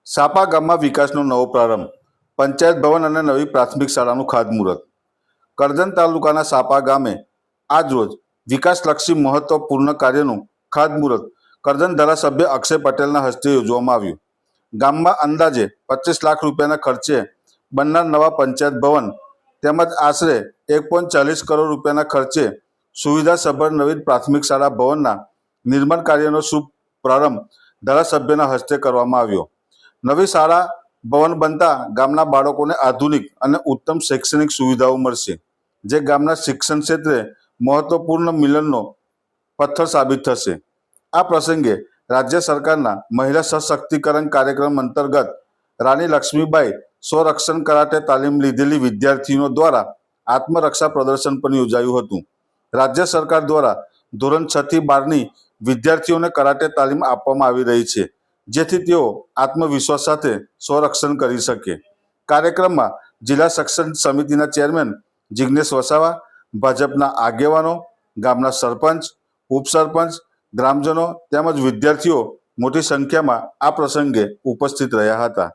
સાપા ગામમાં વિકાસનો નવો પ્રારંભ. પંચાયત ભવન અને નવી પ્રાથમિક શાળાનું ખાતમુહૂર્ત. કરજણ તાલુકાના સાપા ગામે આજરોજ વિકાસલક્ષી મહત્વપૂર્ણ કાર્યનું ખાતમુહૂર્ત કરજણ ધારાસભ્ય અક્ષય પટેલના હસ્તે યોજવામાં આવ્યું. ગામમાં અંદાજે 25 લાખ રૂપિયાના ખર્ચે બનનાર નવા પંચાયત ભવન તેમજ આશરે 1.40 કરોડ રૂપિયાના ખર્ચે સુવિધાસભર નવી પ્રાથમિક શાળા ભવનના નિર્માણ કાર્યનો શુભ પ્રારંભ ધારાસભ્યના હસ્તે કરવામાં આવ્યો. નવી શાળા ભવન બનતા ગામના બાળકોને આધુનિક અને ઉત્તમ શૈક્ષણિક સુવિધાઓ મળશે, જે ગામના શિક્ષણ ક્ષેત્રે મહત્વપૂર્ણ મિલનનો પથ્થર સાબિત થશે. આ પ્રસંગે રાજ્ય સરકારના મહિલા સશક્તિકરણ કાર્યક્રમ અંતર્ગત રાણી લક્ષ્મીબાઈ સ્વરક્ષણ કરાટે તાલીમ લીધેલી વિદ્યાર્થીઓ દ્વારા આત્મરક્ષા પ્રદર્શન પણ યોજાયું હતું. રાજ્ય સરકાર દ્વારા ધોરણ 6 થી 12ની વિદ્યાર્થીઓને કરાટે તાલીમ આપવામાં આવી રહી છે, જેથી તેઓ આત્મવિશ્વાસ સાથે સ્વરક્ષણ કરી શકે. કાર્યક્રમમાં જિલ્લા શિક્ષણ સમિતિના ચેરમેન જિગ્નેશ વસાવા, ભાજપના આગેવાનો, ગામના સરપંચ, ઉપસરપંચ, ગ્રામજનો તેમજ વિદ્યાર્થીઓ મોટી સંખ્યામાં આ પ્રસંગે ઉપસ્થિત રહ્યા હતા.